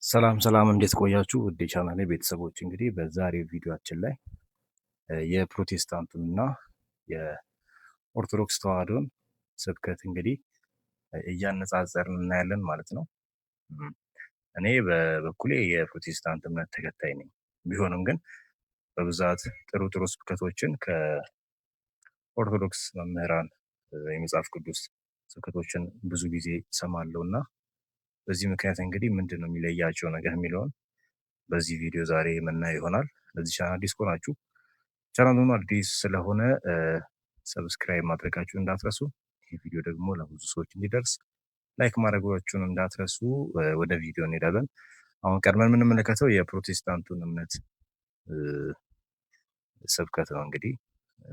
ሰላም እንዴት ቆያችሁ? ውድ የቻናሌ ቤተሰቦች እንግዲህ በዛሬው ቪዲዮአችን ላይ የፕሮቴስታንቱንና የኦርቶዶክስ ተዋህዶን ስብከት እንግዲህ እያነጻጸርን እናያለን ማለት ነው። እኔ በበኩሌ የፕሮቴስታንት እምነት ተከታይ ነኝ። ቢሆንም ግን በብዛት ጥሩ ስብከቶችን ከኦርቶዶክስ መምህራን የመጽሐፍ ቅዱስ ስብከቶችን ብዙ ጊዜ እሰማለሁና በዚህ ምክንያት እንግዲህ ምንድነው የሚለያቸው ነገር የሚለውን በዚህ ቪዲዮ ዛሬ የምናየው ይሆናል። ለዚህ ቻናል አዲስ ከሆናችሁ ቻናሉን አዲስ ስለሆነ ሰብስክራይብ ማድረጋችሁ እንዳትረሱ። ይህ ቪዲዮ ደግሞ ለብዙ ሰዎች እንዲደርስ ላይክ ማድረጋችሁን እንዳትረሱ። ወደ ቪዲዮ እንሄዳለን። አሁን ቀድመን የምንመለከተው የፕሮቴስታንቱን እምነት ስብከት ነው። እንግዲህ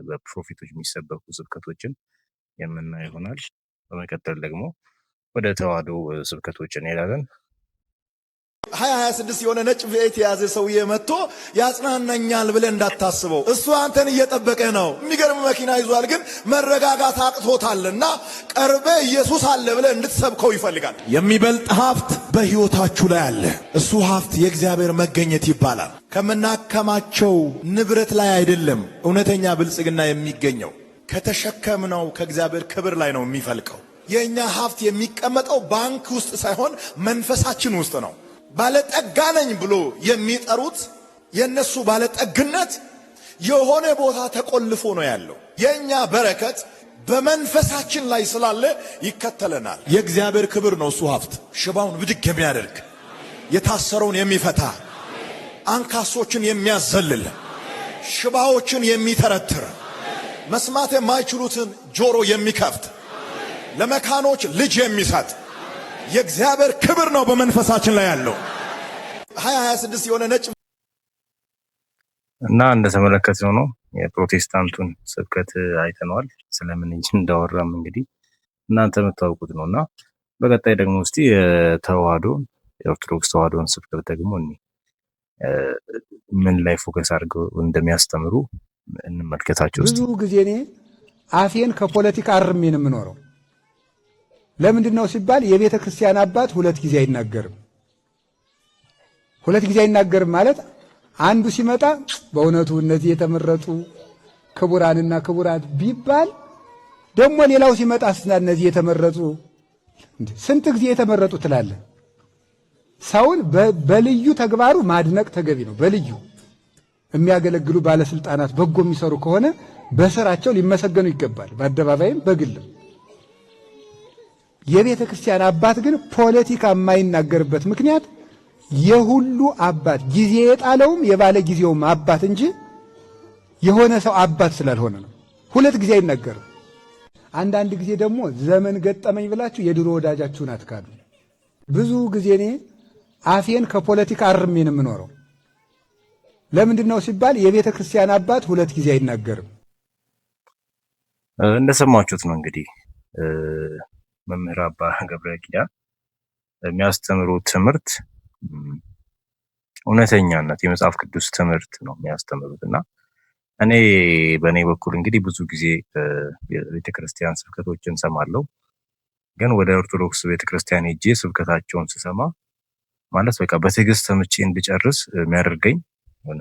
በፕሮፌቶች የሚሰበኩ ስብከቶችን የምናየው ይሆናል። በመቀጠል ደግሞ ወደ ተዋህዶ ስብከቶች እንሄዳለን። 2026 የሆነ ነጭ ቪኤት የያዘ ሰውዬ መጥቶ ያጽናናኛል ብለህ እንዳታስበው። እሱ አንተን እየጠበቀ ነው። የሚገርም መኪና ይዟል፣ ግን መረጋጋት አቅቶታልና ቀርበ ኢየሱስ አለ ብለህ እንድትሰብከው ይፈልጋል። የሚበልጥ ሀብት በሕይወታችሁ ላይ አለ። እሱ ሀብት የእግዚአብሔር መገኘት ይባላል። ከምናከማቸው ንብረት ላይ አይደለም እውነተኛ ብልጽግና የሚገኘው፣ ከተሸከምነው ከእግዚአብሔር ክብር ላይ ነው የሚፈልቀው። የእኛ ሀብት የሚቀመጠው ባንክ ውስጥ ሳይሆን መንፈሳችን ውስጥ ነው። ባለጠጋ ነኝ ብሎ የሚጠሩት የነሱ ባለጠግነት የሆነ ቦታ ተቆልፎ ነው ያለው። የእኛ በረከት በመንፈሳችን ላይ ስላለ ይከተለናል። የእግዚአብሔር ክብር ነው እሱ ሀብት። ሽባውን ብድግ የሚያደርግ የታሰረውን የሚፈታ አንካሶችን የሚያዘልል ሽባዎችን የሚተረትር መስማት የማይችሉትን ጆሮ የሚከፍት ለመካኖች ልጅ የሚሰጥ የእግዚአብሔር ክብር ነው በመንፈሳችን ላይ ያለው። 2026 የሆነ ነጭ እና እንደተመለከትነው ነው የፕሮቴስታንቱን ስብከት አይተነዋል። ስለምን እንጂ እንዳወራም እንግዲህ እናንተ የምታውቁት ነውና በቀጣይ ደግሞ እስቲ የኦርቶዶክስ ተዋህዶን ስብከት ደግሞ ምን ላይ ፎከስ አድርገው እንደሚያስተምሩ እንመልከታቸው። ብዙ ጊዜ እኔ አፌን ከፖለቲካ አርሜ ነው የምኖረው። ለምንድን ነው ሲባል የቤተ ክርስቲያን አባት ሁለት ጊዜ አይናገርም። ሁለት ጊዜ አይናገርም ማለት አንዱ ሲመጣ በእውነቱ እነዚህ የተመረጡ ክቡራንና ክቡራት ቢባል ደግሞ ሌላው ሲመጣ እነዚህ የተመረጡ ስንት ጊዜ የተመረጡ ትላለህ። ሰውን በልዩ ተግባሩ ማድነቅ ተገቢ ነው። በልዩ የሚያገለግሉ ባለስልጣናት በጎ የሚሰሩ ከሆነ በስራቸው ሊመሰገኑ ይገባል፣ በአደባባይም በግልም። የቤተ ክርስቲያን አባት ግን ፖለቲካ የማይናገርበት ምክንያት የሁሉ አባት ጊዜ የጣለውም የባለ ጊዜውም አባት እንጂ የሆነ ሰው አባት ስላልሆነ ነው። ሁለት ጊዜ አይናገርም። አንዳንድ ጊዜ ደግሞ ዘመን ገጠመኝ ብላችሁ የድሮ ወዳጃችሁን አትካዱ። ብዙ ጊዜ እኔ አፌን ከፖለቲካ አርሜ ነው የምኖረው። ለምንድን ነው ሲባል የቤተ ክርስቲያን አባት ሁለት ጊዜ አይናገርም። እንደሰማችሁት ነው እንግዲህ መምህር አባ ገብረ ኪዳን የሚያስተምሩት ትምህርት እውነተኛነት የመጽሐፍ ቅዱስ ትምህርት ነው የሚያስተምሩት። እና እኔ በእኔ በኩል እንግዲህ ብዙ ጊዜ ቤተክርስቲያን ስብከቶችን ሰማለሁ። ግን ወደ ኦርቶዶክስ ቤተክርስቲያን ሄጄ ስብከታቸውን ስሰማ ማለት በቃ በትዕግስት ሰምቼ እንድጨርስ የሚያደርገኝ ሆነ።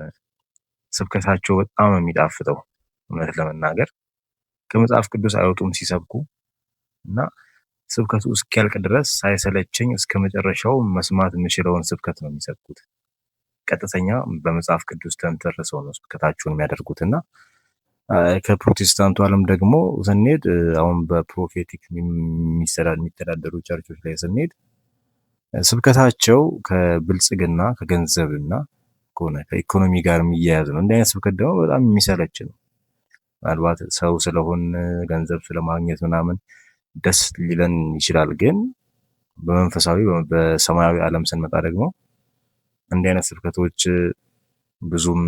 ስብከታቸው በጣም የሚጣፍጠው እውነት ለመናገር ከመጽሐፍ ቅዱስ አይወጡም ሲሰብኩ እና ስብከቱ እስኪያልቅ ድረስ ሳይሰለቸኝ እስከ መጨረሻው መስማት የምችለውን ስብከት ነው የሚሰብኩት። ቀጥተኛ በመጽሐፍ ቅዱስ ተንተርሰው ነው ስብከታቸውን የሚያደርጉትና ከፕሮቴስታንቱ ዓለም ደግሞ ስንሄድ አሁን በፕሮፌቲክ የሚተዳደሩ ቸርቾች ላይ ስንሄድ ስብከታቸው ከብልጽግና ከገንዘብና ከሆነ ከኢኮኖሚ ጋር የሚያያዝ ነው። እንዲህ አይነት ስብከት ደግሞ በጣም የሚሰለች ነው። ምናልባት ሰው ስለሆን ገንዘብ ስለማግኘት ምናምን ደስ ሊለን ይችላል። ግን በመንፈሳዊ በሰማያዊ ዓለም ስንመጣ ደግሞ እንዲህ አይነት ስብከቶች ብዙም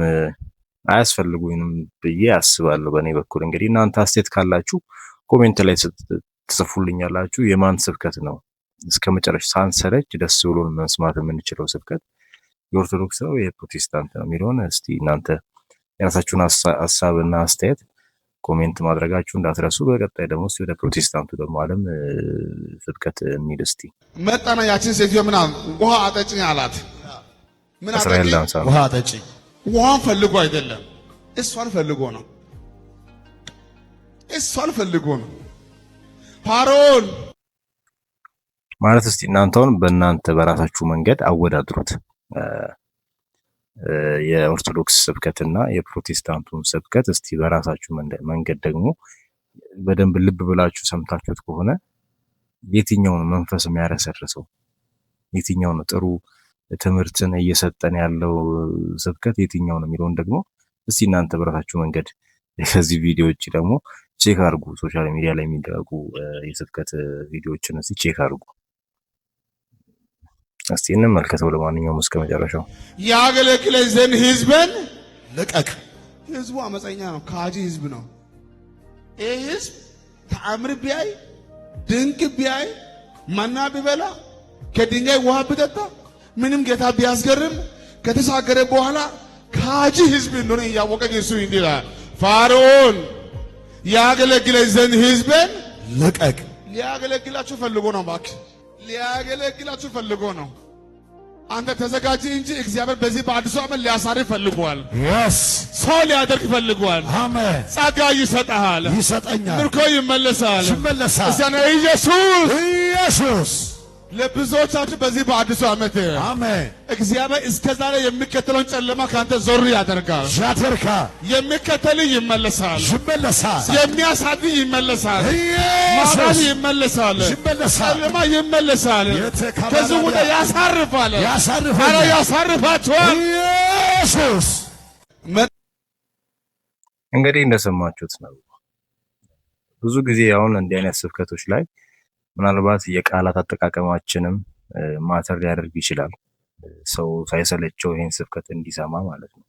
አያስፈልጉኝም ብዬ አስባለሁ። በእኔ በኩል እንግዲህ እናንተ አስተያየት ካላችሁ ኮሜንት ላይ ትጽፉልኛላችሁ። የማን ስብከት ነው እስከ መጨረሻ ሳንሰለች ደስ ብሎን መስማት የምንችለው ስብከት የኦርቶዶክስ ነው የፕሮቴስታንት ነው የሚለውን እስቲ እናንተ የራሳችሁን ሀሳብና አስተያየት ኮሜንት ማድረጋችሁ እንዳትረሱ። በቀጣይ ደግሞ እስቲ ወደ ፕሮቴስታንቱ ደግሞ ዓለም ስብከት እንሂድ። እስቲ መጣና ያችን ሴትዮ ምን ውሃ አጠጭኝ አላት። ምን እስራኤል ዳንሳ ውሃ አጠጭኝ። ውሃን ፈልጎ አይደለም፣ እሷን ፈልጎ ነው። እሷን ፈልጎ ነው። ፓሮል ማለት እስቲ እናንተውን በእናንተ በራሳችሁ መንገድ አወዳድሩት። የኦርቶዶክስ ስብከትና የፕሮቴስታንቱን ስብከት እስቲ በራሳችሁ መንገድ ደግሞ በደንብ ልብ ብላችሁ ሰምታችሁት ከሆነ የትኛውን መንፈስ የሚያረሰርሰው የትኛው ነው ጥሩ ትምህርትን እየሰጠን ያለው ስብከት የትኛው ነው የሚለውን ደግሞ እስቲ እናንተ በራሳችሁ መንገድ ከዚህ ቪዲዮዎች ደግሞ ቼክ አድርጉ። ሶሻል ሚዲያ ላይ የሚደረጉ የስብከት ቪዲዮዎችን እስቲ ቼክ አድርጉ። እስቲ እንመልከተው። ለማንኛውም እስከ መጨረሻው ያገለግለኝ ዘንድ ህዝብን ልቀቅ። ህዝቡ አመፀኛ ነው፣ ካጂ ህዝብ ነው። ይህ ህዝብ ተአምር ቢያይ ድንቅ ቢያይ መና ቢበላ ከድንጋይ ውሃ ቢጠጣ ምንም ጌታ ቢያስገርም ከተሻገረ በኋላ ካጂ ህዝብ እንደሆነ እያወቀ እሱ እንዲህ ይላል፣ ፋርዖን ያገለግለኝ ዘንድ ህዝብን ልቀቅ። ሊያገለግላችሁ ፈልጎ ነው። እባክህ ሊያገለግላችሁ ፈልጎ ነው። አንተ ተዘጋጅ እንጂ እግዚአብሔር በዚህ በአዲሱ ዓመት ሊያሳርፍ ፈልጓል። ሰው ሊያደርግ ፈልጓል። አሜን። ጸጋ ይሰጣል፣ ይሰጠኛል፣ ምርኮ ይመለሳል። ይመለሳል። ኢየሱስ ለብዙዎቻችሁ በዚህ በአዲሱ ዓመት አሜን እግዚአብሔር እስከዛሬ የሚከተለውን ጨለማ ካንተ ዞር ያደርጋል። የሚከተል ይመለሳል፣ የሚያሳድ ይመለሳል፣ ማዳን ይመለሳል፣ ጨለማ ይመለሳል፣ ከዚህ ወደ ያሳርፋል። ኧረ ያሳርፋችኋል። ኢየሱስ እንግዲህ እንደሰማችሁት ነው። ብዙ ጊዜ አሁን እንዲህ አይነት ስብከቶች ላይ ምናልባት የቃላት አጠቃቀማችንም ማተር ሊያደርግ ይችላል። ሰው ሳይሰለቸው ይሄን ስብከት እንዲሰማ ማለት ነው።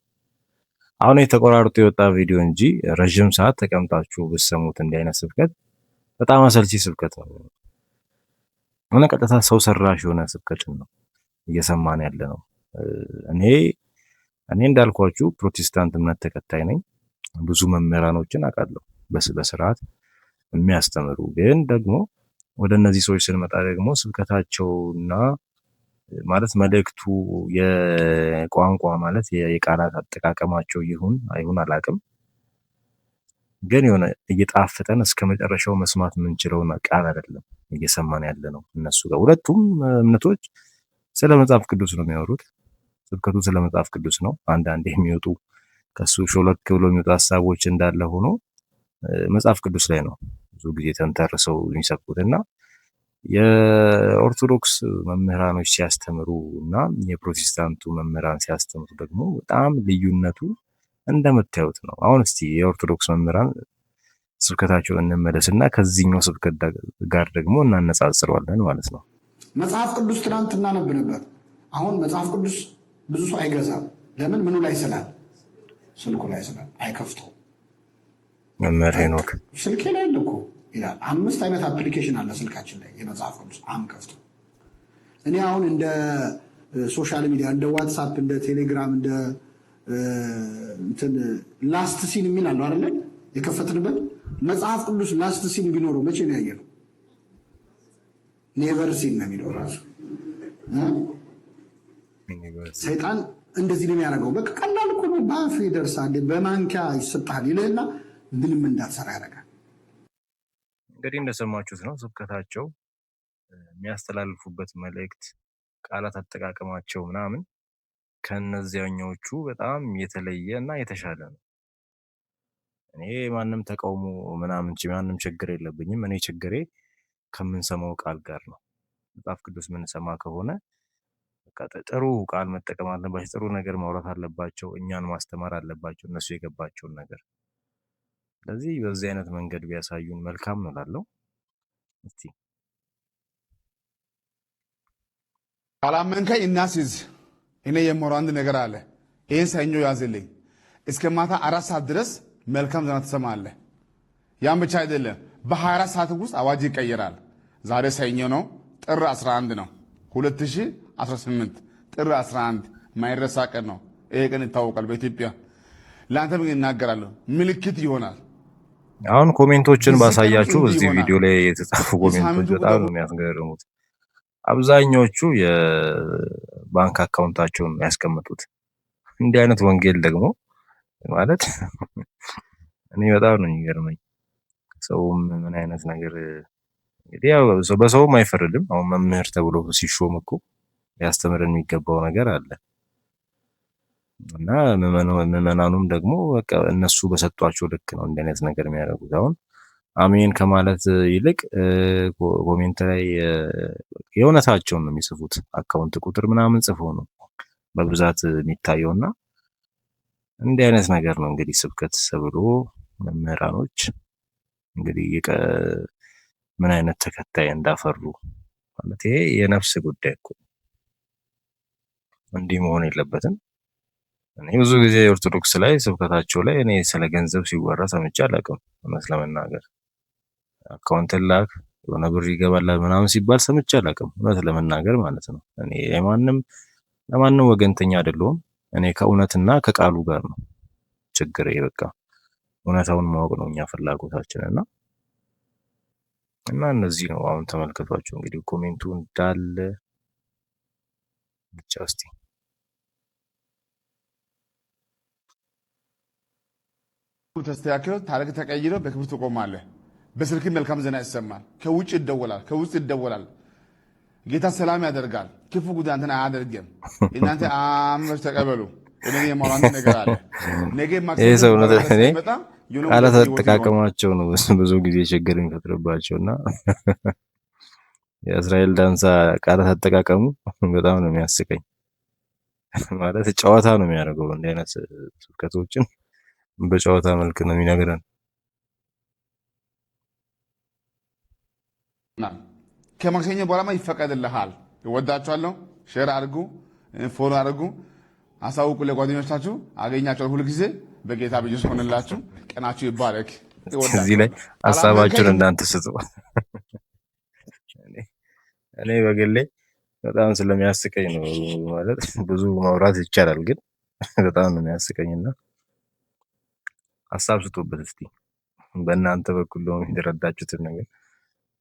አሁን የተቆራርጦ የወጣ ቪዲዮ እንጂ ረጅም ሰዓት ተቀምጣችሁ ብትሰሙት እንዲህ አይነት ስብከት በጣም አሰልቺ ስብከት ነው። ሆነ ቀጥታ ሰው ሰራሽ የሆነ ስብከትን ነው እየሰማን ያለ ነው። እኔ እንዳልኳችሁ ፕሮቴስታንት እምነት ተከታይ ነኝ። ብዙ መምህራኖችን አውቃለሁ በስርዓት የሚያስተምሩ ግን ደግሞ ወደ እነዚህ ሰዎች ስንመጣ ደግሞ ስብከታቸውና ማለት መልእክቱ የቋንቋ ማለት የቃላት አጠቃቀማቸው ይሁን አይሁን አላቅም፣ ግን የሆነ እየጣፈጠን እስከ መጨረሻው መስማት የምንችለውን ቃል አይደለም እየሰማን ያለ ነው። እነሱ ጋር ሁለቱም እምነቶች ስለ መጽሐፍ ቅዱስ ነው የሚያወሩት። ስብከቱ ስለ መጽሐፍ ቅዱስ ነው። አንዳንዴ የሚወጡ ከሱ ሾለክ ብሎ የሚወጡ ሀሳቦች እንዳለ ሆኖ መጽሐፍ ቅዱስ ላይ ነው ብዙ ጊዜ ተንተርሰው የሚሰብኩት እና የኦርቶዶክስ መምህራኖች ሲያስተምሩ እና የፕሮቴስታንቱ መምህራን ሲያስተምሩ ደግሞ በጣም ልዩነቱ እንደምታዩት ነው። አሁን እስቲ የኦርቶዶክስ መምህራን ስብከታቸውን እንመለስና ከዚህኛው ስብከት ጋር ደግሞ እናነጻጽረዋለን ማለት ነው። መጽሐፍ ቅዱስ ትናንት እናነብ ነበር። አሁን መጽሐፍ ቅዱስ ብዙ ሰው አይገዛም። ለምን? ምኑ ላይ ስላል? ስልኩ ላይ ስላል አይከፍተው። መምህር ሄኖክ ስልኬ ላይ ልኮ ይላል። 5 አይነት አፕሊኬሽን አለ ስልካችን ላይ የመጽሐፍ ቅዱስ አንከፍተው። እኔ አሁን እንደ ሶሻል ሚዲያ እንደ ዋትሳፕ፣ እንደ ቴሌግራም፣ እንደ እንትን ላስት ሲን የሚል አለው አይደለ? የከፈትንበት መጽሐፍ ቅዱስ ላስት ሲን ቢኖረው መቼ ነው ያየነው? ኔቨር ሲን ነው የሚለው ራሱ። ሰይጣን እንደዚህ ነው የሚያደርገው። በቃ ቀላል እኮ ነው። በአፍ ይደርሳል፣ በማንኪያ ይሰጣል ይልህና ምንም እንዳትሰራ ያደርጋል። እንግዲህ እንደሰማችሁት ነው ስብከታቸው የሚያስተላልፉበት መልእክት፣ ቃላት አጠቃቀማቸው ምናምን ከነዚያኞቹ በጣም የተለየ እና የተሻለ ነው። እኔ ማንም ተቃውሞ ምናምን ማንም ችግር የለብኝም። እኔ ችግሬ ከምንሰማው ቃል ጋር ነው። መጽሐፍ ቅዱስ ምንሰማ ከሆነ ጥሩ ቃል መጠቀም አለባቸው፣ ጥሩ ነገር ማውራት አለባቸው፣ እኛን ማስተማር አለባቸው እነሱ የገባቸውን ነገር። ስለዚህ በዚህ አይነት መንገድ ቢያሳዩን መልካም ነው እላለሁ። እስቲ ካላመንከኝ እናስይዝ። እኔ የምወራው አንድ ነገር አለ። ይህን ሰኞ ያዝልኝ። እስከ ማታ 4 ሰዓት ድረስ መልካም ዜና ትሰማለህ። ያን ብቻ አይደለም፣ በ24 ሰዓት ውስጥ አዋጅ ይቀየራል። ዛሬ ሰኞ ነው፣ ጥር 11 ነው 2018 ጥር 11 ማይረሳ ቀን ነው። ይሄ ቀን ይታወቃል በኢትዮጵያ። ለአንተ ምን እናገራለሁ? ምልክት ይሆናል። አሁን ኮሜንቶችን በዚህ ቀን ውስጥ ባሳያችሁ እንዲህ እዚህ ይሆናል። ቪዲዮ ላይ የተጻፉ ኮሜንቶች የሳምንቱ በጣም ቁጥር ነው የሚያስገርሙት። አብዛኞቹ የባንክ አካውንታቸውን ያስቀምጡት። እንዲህ አይነት ወንጌል ደግሞ ማለት እኔ በጣም ነው የሚገርመኝ። ሰውም ምን አይነት ነገር እንግዲህ ያው በሰውም አይፈረድም። አሁን መምህር ተብሎ ሲሾም እኮ ሊያስተምረን የሚገባው ነገር አለ እና ምዕመናኑም ደግሞ በቃ እነሱ በሰጧቸው ልክ ነው እንዲህ አይነት ነገር የሚያደርጉት። አሁን አሜን ከማለት ይልቅ ኮሜንት ላይ የእውነታቸውን ነው የሚጽፉት። አካውንት ቁጥር ምናምን ጽፈው ነው በብዛት የሚታየውና እንዲህ አይነት ነገር ነው እንግዲህ ስብከት ተብሎ መምህራኖች እንግዲህ ምን አይነት ተከታይ እንዳፈሩ ማለት ይሄ የነፍስ ጉዳይ እኮ እንዲህ መሆን የለበትም። እኔ ብዙ ጊዜ ኦርቶዶክስ ላይ ስብከታቸው ላይ እኔ ስለ ገንዘብ ሲወራ ሰምቼ አላውቅም። እውነት ለመናገር አካውንት ላክ የሆነ ብር ይገባላል ምናምን ሲባል ሰምቼ አላውቅም። እውነት ለመናገር ማለት ነው። እኔ ለማንም ወገንተኛ አይደለሁም። እኔ ከእውነትና ከቃሉ ጋር ነው ችግሬ። በቃ እውነታውን ማወቅ ነው እኛ ፍላጎታችን እና እነዚህ ነው። አሁን ተመልከቷቸው እንግዲህ ኮሜንቱ እንዳለ ብቻ እስቲ ተስተካክሎ ታሪክ ተቀይሮ በክብር ትቆማለህ። በስልክ መልካም ዜና ይሰማል። ከውጭ ይደወላል፣ ከውስጥ ይደወላል። ጌታ ሰላም ያደርጋል። ክፉ ጉዳይ አንተን አያደርግም። እናንተ አምነሽ ተቀበሉ። እኔ የማውራት ነገር አለ። ነገ ይሄ ሰው ነው እኔ በጣም ቃላት አጠቃቀማቸው ነው ብዙ ጊዜ ችግር የሚፈጥርባቸውና የእስራኤል ዳንሳ ቃላት አጠቃቀሙ በጣም ነው የሚያስቀኝ። ማለት ጨዋታ ነው የሚያደርገው። እንዲህ አይነት ስብከቶችን በጨዋታ መልክ ነው የሚነግረን። ከማክሰኞ በኋላማ ይፈቀድልሃል። እወዳችኋለሁ። ሼር አድርጉ፣ ፎሎ አድርጉ፣ አሳውቁ ለጓደኞቻችሁ። አገኛችኋለሁ ሁሉ ጊዜ በጌታ በኢየሱስ ሆነላችሁ። ቀናችሁ ይባረክ። እዚህ ላይ ሀሳባችሁን እናንተ ስጡ። እኔ በግሌ በጣም ስለሚያስቀኝ ነው። ማለት ብዙ ማውራት ይቻላል፣ ግን በጣም ነው የሚያስቀኝና ሀሳብ ስጡበት እስቲ በእናንተ በኩል ደግሞ የተረዳችሁትን ነገር።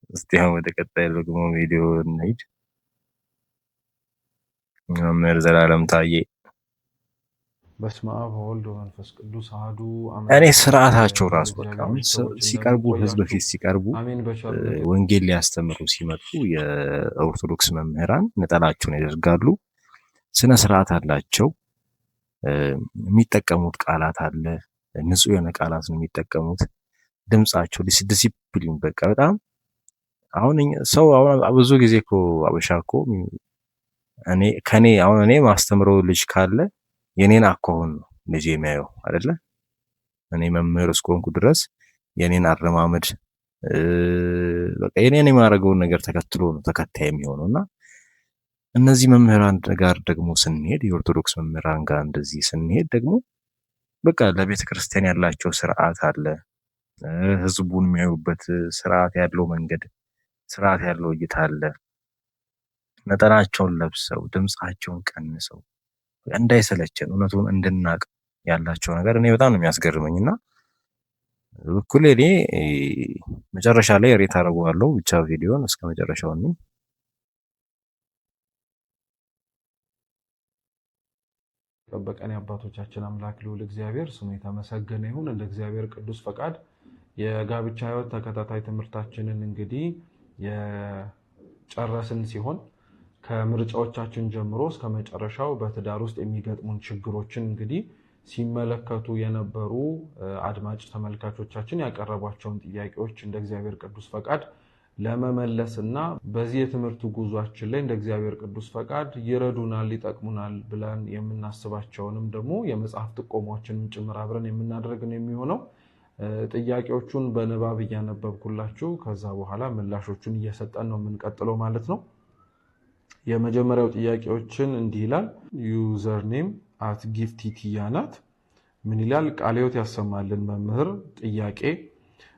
እስቲ አሁን ወደ ቀጣይ ደግሞ ቪዲዮ እንሂድ። መምህር ዘላለም ታዬ በስመ አብ ወወልድ ወመንፈስ ቅዱስ አሐዱ እኔ ስርዓታቸው ራሱ በቃ ሲቀርቡ ህዝብ ፊት ሲቀርቡ ወንጌል ሊያስተምሩ ሲመጡ የኦርቶዶክስ መምህራን ነጠላቸውን ያደርጋሉ። ስነ ስርዓት አላቸው። የሚጠቀሙት ቃላት አለ። ንጹህ የሆነ ቃላት ነው የሚጠቀሙት። ድምጻቸው ዲሲፕሊን በቃ በጣም አሁን ሰው ብዙ ጊዜ እኮ አበሻ እኮ እኔ ማስተምረው ልጅ ካለ የኔን አኳኋን ነው ልጅ የሚያየው አይደለ? እኔ መምህር እስከሆንኩ ድረስ የኔን አረማመድ በቃ የኔን የማደርገውን ነገር ተከትሎ ነው ተከታይ የሚሆነውና እነዚህ መምህራን ጋር ደግሞ ስንሄድ የኦርቶዶክስ መምህራን ጋር እንደዚህ ስንሄድ ደግሞ በቃ ለቤተ ክርስቲያን ያላቸው ስርዓት አለ። ህዝቡን የሚያዩበት ስርዓት ያለው መንገድ፣ ስርዓት ያለው እይታ አለ። ነጠላቸውን ለብሰው ድምጻቸውን ቀንሰው እንዳይሰለቸን እውነቱን እንድናቅ ያላቸው ነገር እኔ በጣም ነው የሚያስገርመኝና በኩል እኔ መጨረሻ ላይ ሬት አደርገዋለሁ። ብቻ ቪዲዮን እስከ መጨረሻው ነው ጠበቀን። የአባቶቻችን አምላክ ልዑል እግዚአብሔር ስሙ የተመሰገነ ይሁን። እንደ እግዚአብሔር ቅዱስ ፈቃድ የጋብቻ ህይወት ተከታታይ ትምህርታችንን እንግዲህ የጨረስን ሲሆን ከምርጫዎቻችን ጀምሮ እስከ መጨረሻው በትዳር ውስጥ የሚገጥሙን ችግሮችን እንግዲህ ሲመለከቱ የነበሩ አድማጭ ተመልካቾቻችን ያቀረቧቸውን ጥያቄዎች እንደ እግዚአብሔር ቅዱስ ፈቃድ ለመመለስና በዚህ የትምህርት ጉዟችን ላይ እንደ እግዚአብሔር ቅዱስ ፈቃድ ይረዱናል፣ ይጠቅሙናል ብለን የምናስባቸውንም ደግሞ የመጽሐፍ ጥቆማዎችንም ጭምር አብረን የምናደርግ ነው የሚሆነው። ጥያቄዎቹን በንባብ እያነበብኩላችሁ ከዛ በኋላ ምላሾቹን እየሰጠን ነው የምንቀጥለው ማለት ነው። የመጀመሪያው ጥያቄዎችን እንዲህ ይላል። ዩዘር ኔም @ጊፍቲቲያ ናት። ምን ይላል? ቃለ ሕይወት ያሰማልን መምህር። ጥያቄ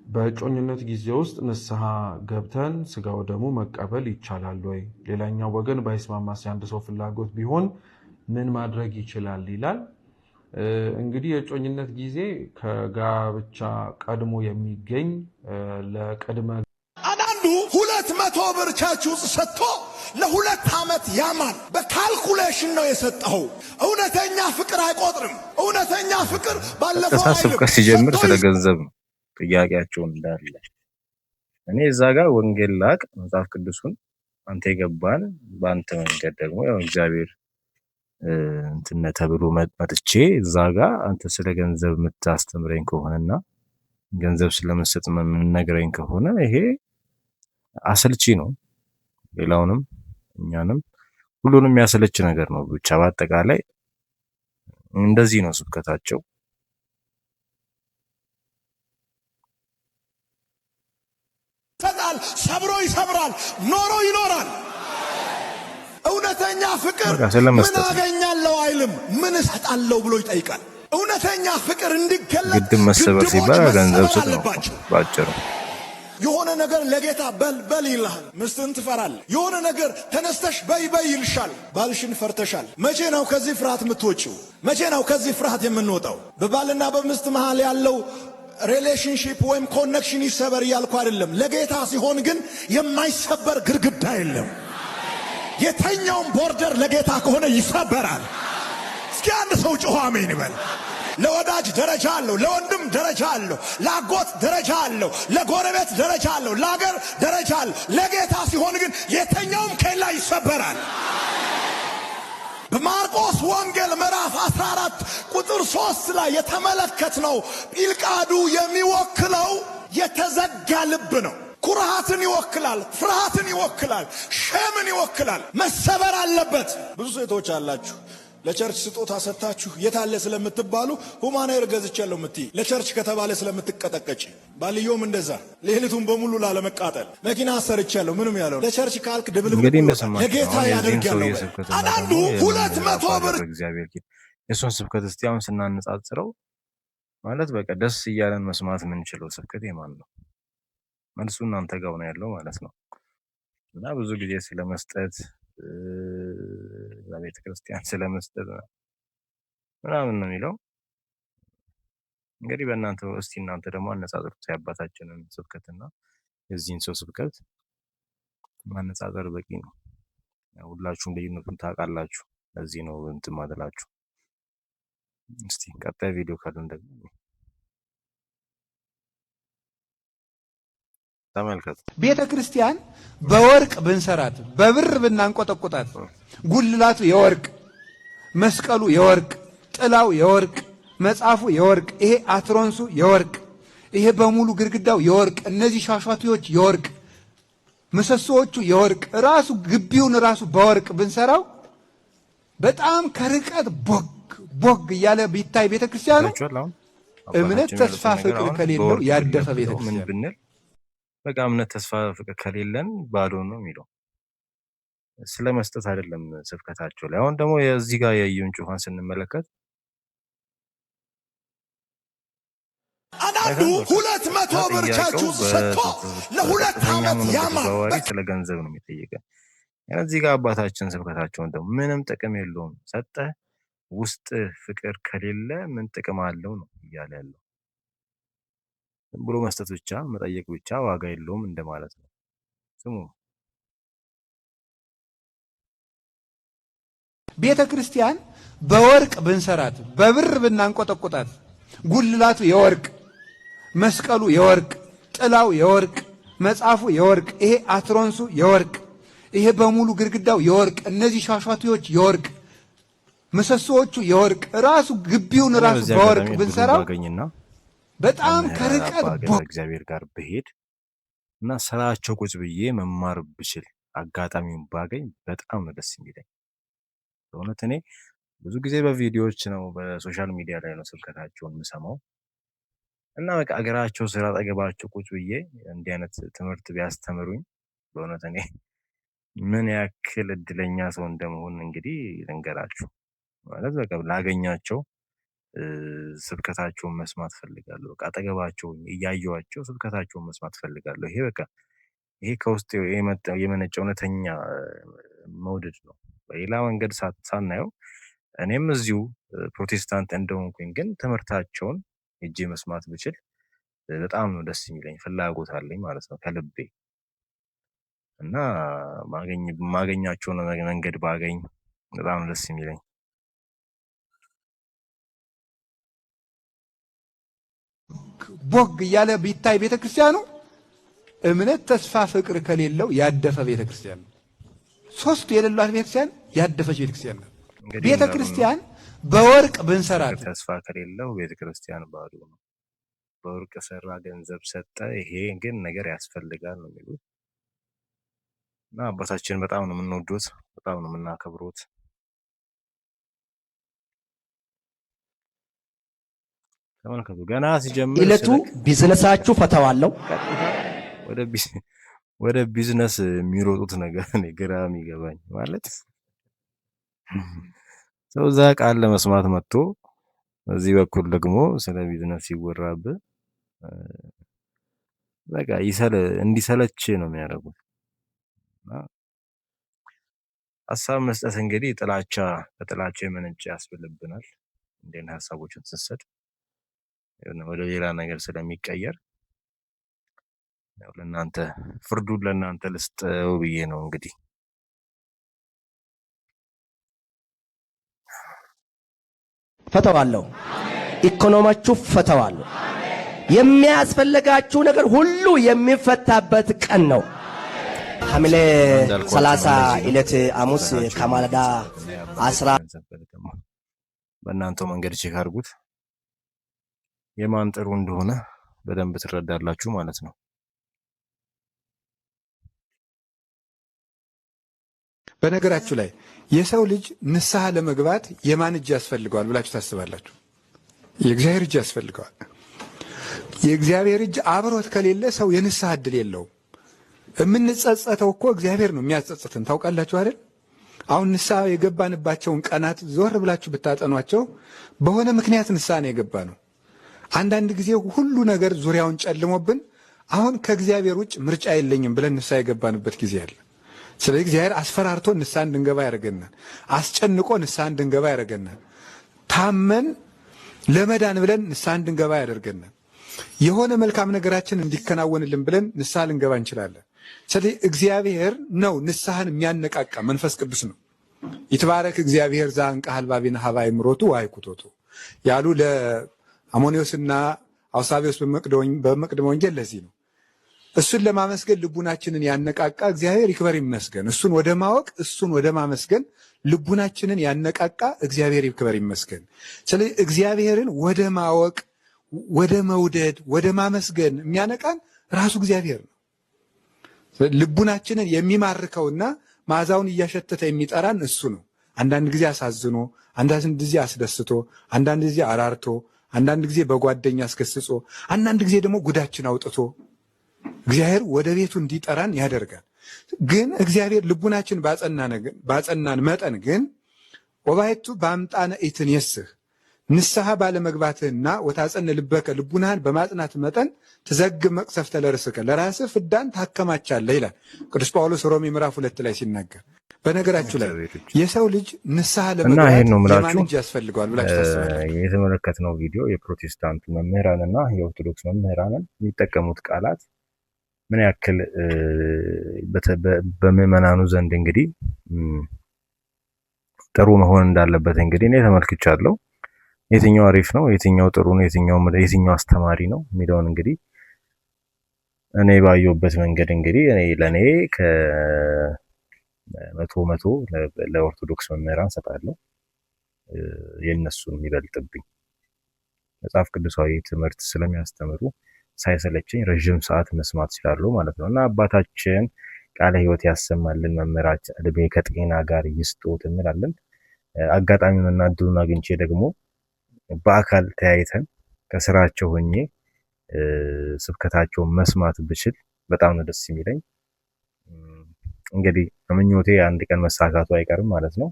በእጮኝነት ጊዜ ውስጥ ንስሐ ገብተን ስጋ ወደሙ መቀበል ይቻላል ወይ? ሌላኛው ወገን ባይስማማስ የአንድ ሰው ፍላጎት ቢሆን ምን ማድረግ ይችላል ይላል። እንግዲህ የእጮኝነት ጊዜ ከጋብቻ ቀድሞ የሚገኝ ለቅድመ አንዳንዱ 200 ብር ቸርች ውስጥ ሰጥቶ ለ2 ዓመት ያማል። በካልኩሌሽን ነው የሰጠው። እውነተኛ ፍቅር አይቆጥርም። እውነተኛ ፍቅር ባለፈው ስብከት ሲጀምር ስለ ገንዘብ ነው ጥያቄያቸው እንዳለ። እኔ እዛ ጋር ወንጌል ላቅ መጽሐፍ ቅዱሱን አንተ የገባን በአንተ መንገድ ደግሞ ያው እግዚአብሔር እንትን ተብሎ መጥቼ እዛ ጋር አንተ ስለ ገንዘብ የምታስተምረኝ ከሆነና ገንዘብ ስለመስጠት የምንነግረኝ ከሆነ ይሄ አሰልቺ ነው። ሌላውንም እኛንም ሁሉንም የሚያሰለች ነገር ነው። ብቻ በአጠቃላይ እንደዚህ ነው ስብከታቸው። ሰብሮ ይሰብራል፣ ኖሮ ይኖራል። እውነተኛ ፍቅር ምን አገኛለሁ አይልም፣ ምን እሰጣለሁ ብሎ ይጠይቃል። እውነተኛ ፍቅር እንዲገለጥ ግድም መሰበር ሲባል ገንዘብ ስጥ ነው ባጭሩ። የሆነ ነገር ለጌታ በል ይልሃል፣ ሚስትህን ትፈራለህ። የሆነ ነገር ተነስተሽ በይ ይልሻል፣ ባልሽን ፈርተሻል። መቼ ነው ከዚህ ፍርሃት የምትወጪው? መቼ ነው ከዚህ ፍርሃት የምንወጣው? በባልና በሚስት መሃል ያለው ሪሌሽንሺፕ ወይም ኮኔክሽን ይሰበር እያልኩ አይደለም። ለጌታ ሲሆን ግን የማይሰበር ግድግዳ የለም። የተኛውም ቦርደር ለጌታ ከሆነ ይሰበራል። እስኪ አንድ ሰው ጮኸ አሜን ይበል። ለወዳጅ ደረጃ አለው፣ ለወንድም ደረጃ አለው፣ ለአጎት ደረጃ አለው፣ ለጎረቤት ደረጃ አለው፣ ለአገር ደረጃ አለው። ለጌታ ሲሆን ግን የተኛውም ኬላ ይሰበራል። በማርቆስ ወንጌል ምዕራፍ 14 ቁጥር 3 ላይ የተመለከትነው ጲልቃዱ የሚወክለው የተዘጋ ልብ ነው። ኩርሃትን ይወክላል፣ ፍርሃትን ይወክላል፣ ሸምን ይወክላል። መሰበር አለበት። ብዙ ሴቶች አላችሁ ለቸርች ስጦታ ሰጥታችሁ የታለ ስለምትባሉ ሁማኔር ገዝቻለሁ ምትይ፣ ለቸርች ከተባለ ስለምትቀጠቀጭ። ባልየውም እንደዛ ሌሊቱን በሙሉ ላለመቃጠል መኪና አሰርቻለሁ ምንም ያለው ለቸርች ካልክ ድብልቅ ለጌታ ያደርጋለሁ። አንዳንዱ 200 ብር እግዚአብሔር የሱን ስብከት እስቲ አሁን ስናነጻጽረው ማለት በቃ ደስ እያለን መስማት የምንችለው ስብከት የማን ነው? መልሱ እናንተ ጋር ነው ያለው ማለት ነው። እና ብዙ ጊዜ ስለመስጠት ለቤተ ክርስቲያን ስለመስጠት ምናምን ነው የሚለው። እንግዲህ በእናንተ እስቲ እናንተ ደግሞ አነጻጽሩት የአባታችንን ስብከትና የዚህን ሰው ስብከት ማነጻጸር በቂ ነው። ሁላችሁም ልዩነቱን ታውቃላችሁ። ለዚህ ነው እንትን ማለላችሁ። እስቲ ቀጣይ ቪዲዮ ካለን ደግሞ ተመልከቱ። ቤተ ክርስቲያን በወርቅ ብንሰራት በብር ብናንቆጠቁጣት ጉልላቱ የወርቅ መስቀሉ የወርቅ ጥላው የወርቅ መጽሐፉ የወርቅ ይሄ አትሮንሱ የወርቅ ይሄ በሙሉ ግድግዳው የወርቅ እነዚህ ሻሻቲዎች የወርቅ ምሰሶዎቹ የወርቅ ራሱ ግቢውን ራሱ በወርቅ ብንሰራው በጣም ከርቀት ቦግ እያለ ቢታይ ቤተ ክርስቲያኑ እምነት ተስፋ ፍቅር ከሌለው ያደፈ ቤተ ክርስቲያን በቃ እምነት ተስፋ ፍቅር ከሌለን ባዶ ነው የሚለው። ስለ መስጠት አይደለም ስብከታቸው ላይ። አሁን ደግሞ የዚህ ጋር የኢዩን ጩፋን ስንመለከት አንዳንዱ 200 ብር ቸርች ውስጥ ሰጥቶ ለ2 ዓመት ያማል። ስለ ገንዘብ ነው የሚጠይቀን። እዚህ ጋር አባታችን ስብከታቸውን ደግሞ ምንም ጥቅም የለውም፣ ሰጠ ውስጥ ፍቅር ከሌለ ምን ጥቅም አለው ነው እያለ ያለው። ዝም ብሎ መስጠት ብቻ መጠየቅ ብቻ ዋጋ የለውም እንደማለት ነው። ስሙ ቤተ ክርስቲያን በወርቅ ብንሰራት በብር ብናንቆጠቁጣት ጉልላቱ የወርቅ መስቀሉ የወርቅ ጥላው የወርቅ መጽሐፉ የወርቅ ይሄ አትሮንሱ የወርቅ ይሄ በሙሉ ግድግዳው የወርቅ እነዚህ ሻሻቲዎች የወርቅ ምሰሶዎቹ የወርቅ ራሱ ግቢውን ራሱ በወርቅ ብንሰራው በጣም ከርቀት እግዚአብሔር ጋር ብሄድ እና ስራቸው ቁጭ ብዬ መማር ብችል አጋጣሚውን ባገኝ በጣም ነው ደስ የሚለኝ። በእውነት እኔ ብዙ ጊዜ በቪዲዮዎች ነው በሶሻል ሚዲያ ላይ ነው ስብከታቸውን የምሰማው እና በቃ አገራቸው ስራ አጠገባቸው ቁጭ ብዬ እንዲህ አይነት ትምህርት ቢያስተምሩኝ በእውነት እኔ ምን ያክል እድለኛ ሰው እንደመሆን እንግዲህ ልንገራችሁ። ማለት በቃ ላገኛቸው ስብከታቸውን መስማት ፈልጋለሁ። በቃ አጠገባቸው እያየኋቸው ስብከታቸውን መስማት ፈልጋለሁ። ይሄ በቃ ይሄ ከውስጥ የመነጨ እውነተኛ መውደድ ነው። በሌላ መንገድ ሳናየው እኔም እዚሁ ፕሮቴስታንት እንደሆንኩኝ ግን ትምህርታቸውን ሄጄ መስማት ብችል በጣም ነው ደስ የሚለኝ። ፍላጎት አለኝ ማለት ነው ከልቤ እና ማገኛቸውን መንገድ ባገኝ በጣም ነው ደስ የሚለኝ። ቦግ እያለ ቢታይ ቤተክርስቲያኑ እምነት፣ ተስፋ፣ ፍቅር ከሌለው ያደፈ ቤተክርስቲያን ነው። ሶስቱ የሌሏት ቤተክርስቲያን ያደፈች ቤተክርስቲያን ነው። ቤተክርስቲያን በወርቅ ብንሰራት ተስፋ ከሌለው ቤተክርስቲያን ባዶ ነው። በወርቅ ሰራ ገንዘብ ሰጠ፣ ይሄ ግን ነገር ያስፈልጋል ነው የሚሉት እና አባታችን በጣም ነው የምንወዱት፣ በጣም ነው የምናከብሩት። ተመልከቱ ገና ሲጀምር ዕለቱ ቢዝነሳችሁ ፈተዋለሁ። ወደ ቢዝነስ የሚሮጡት ነገር እኔ ግራ የሚገባኝ ማለት ሰው እዛ ቃል ለመስማት መጥቶ በዚህ በኩል ደግሞ ስለ ቢዝነስ ሲወራብህ በቃ እንዲሰለች ነው የሚያደርጉት። ሀሳብ መስጠት እንግዲህ ከጥላቻ የመነጨ ያስብልብናል። እንዴት ሀሳቦችን ስትሰጥ ወደ ሌላ ነገር ስለሚቀየር ለእናንተ ፍርዱን ለእናንተ ልስጠው ብዬ ነው እንግዲህ። ፈተዋለሁ። ኢኮኖሚያችሁ ፈተዋለሁ። የሚያስፈልጋችሁ ነገር ሁሉ የሚፈታበት ቀን ነው። ሐምሌ 30 ዕለት ሐሙስ ከማለዳ 10 በእናንተው መንገድ ቼክ አድርጉት። የማን ጥሩ እንደሆነ በደንብ ትረዳላችሁ ማለት ነው። በነገራችሁ ላይ የሰው ልጅ ንስሐ ለመግባት የማን እጅ ያስፈልገዋል ብላችሁ ታስባላችሁ? የእግዚአብሔር እጅ ያስፈልገዋል። የእግዚአብሔር እጅ አብሮት ከሌለ ሰው የንስሐ እድል የለውም። የምንጸጸተው እኮ እግዚአብሔር ነው የሚያጸጽትን። ታውቃላችሁ አይደል? አሁን ንስሐ የገባንባቸውን ቀናት ዞር ብላችሁ ብታጠኗቸው በሆነ ምክንያት ንስሐ ነው የገባ ነው። አንዳንድ ጊዜ ሁሉ ነገር ዙሪያውን ጨልሞብን አሁን ከእግዚአብሔር ውጭ ምርጫ የለኝም ብለን ንስሐ የገባንበት ጊዜ አለ። ስለዚህ እግዚአብሔር አስፈራርቶ ንስሐ እንድንገባ ያደርገናል። አስጨንቆ ንስሐ እንድንገባ ያደርገናል። ታመን ለመዳን ብለን ንስሐ እንድንገባ ያደርገናል። የሆነ መልካም ነገራችን እንዲከናወንልን ብለን ንስሐ ልንገባ እንችላለን። ስለዚህ እግዚአብሔር ነው ንስሐን የሚያነቃቃ፣ መንፈስ ቅዱስ ነው። ይትባረክ እግዚአብሔር ዘአንቃ ኀልባቤነ ኀበ አእምሮቱ ወአይኩቶቱ ያሉ ለአሞኒዮስና አውሳቢዎስ በመቅደመ ወንጌል ለዚህ ነው። እሱን ለማመስገን ልቡናችንን ያነቃቃ እግዚአብሔር ይክበር ይመስገን። እሱን ወደ ማወቅ እሱን ወደ ማመስገን ልቡናችንን ያነቃቃ እግዚአብሔር ይክበር ይመስገን። ስለዚህ እግዚአብሔርን ወደ ማወቅ፣ ወደ መውደድ፣ ወደ ማመስገን የሚያነቃን ራሱ እግዚአብሔር ነው። ልቡናችንን የሚማርከውና መዓዛውን እያሸተተ የሚጠራን እሱ ነው። አንዳንድ ጊዜ አሳዝኖ፣ አንዳንድ ጊዜ አስደስቶ፣ አንዳንድ ጊዜ አራርቶ፣ አንዳንድ ጊዜ በጓደኛ አስገስጾ፣ አንዳንድ ጊዜ ደግሞ ጉዳችን አውጥቶ እግዚአብሔር ወደ ቤቱ እንዲጠራን ያደርጋል። ግን እግዚአብሔር ልቡናችን ባጸናን መጠን ግን ወባይቱ በአምጣነ ኢትንየስህ ንስሐ ባለመግባትህና ወታጸን ልበከ ልቡናህን በማጽናት መጠን ትዘግብ መቅሰፍተ ለርእስከ ለራስህ ፍዳን ታከማቻለህ ይላል ቅዱስ ጳውሎስ ሮሜ ምዕራፍ 2 ላይ ሲናገር። በነገራችሁ ላይ የሰው ልጅ ንስሐ ለመግባት የማን እጅ ያስፈልገዋል ብላችሁ ታስባላችሁ? የተመለከትነው ቪዲዮ የፕሮቴስታንት መምህራንና የኦርቶዶክስ መምህራንን የሚጠቀሙት ቃላት ምን ያክል በምዕመናኑ ዘንድ እንግዲህ ጥሩ መሆን እንዳለበት እንግዲህ እኔ ተመልክቻለሁ። የትኛው አሪፍ ነው፣ የትኛው ጥሩ ነው፣ የትኛው አስተማሪ ነው የሚለውን እንግዲህ እኔ ባየሁበት መንገድ እንግዲህ ለእኔ ከ100 ለኦርቶዶክስ መምህራን ሰጣለሁ። የእነሱን የሚበልጥብኝ መጽሐፍ ቅዱሳዊ ትምህርት ስለሚያስተምሩ ሳይሰለቸኝ ረዥም ሰዓት መስማት ይችላሉ ማለት ነው። እና አባታችን ቃለ ሕይወት ያሰማልን፣ መምህራችን እድሜ ከጤና ጋር ይስጡት እንላለን። አጋጣሚውንና እድሉን አግኝቼ ደግሞ በአካል ተያይተን ከስራቸው ሆኜ ስብከታቸውን መስማት ብችል በጣም ነው ደስ የሚለኝ። እንግዲህ ከምኞቴ አንድ ቀን መሳካቱ አይቀርም ማለት ነው።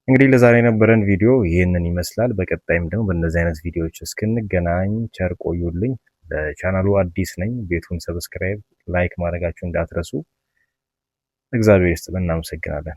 እንግዲህ ለዛሬ የነበረን ቪዲዮ ይህንን ይመስላል። በቀጣይም ደግሞ በእነዚህ አይነት ቪዲዮዎች እስክንገናኝ ቸር ቆዩልኝ። ለቻናሉ አዲስ ነኝ፣ ቤቱን ሰብስክራይብ፣ ላይክ ማድረጋችሁ እንዳትረሱ። እግዚአብሔር ይስጥልን። እናመሰግናለን።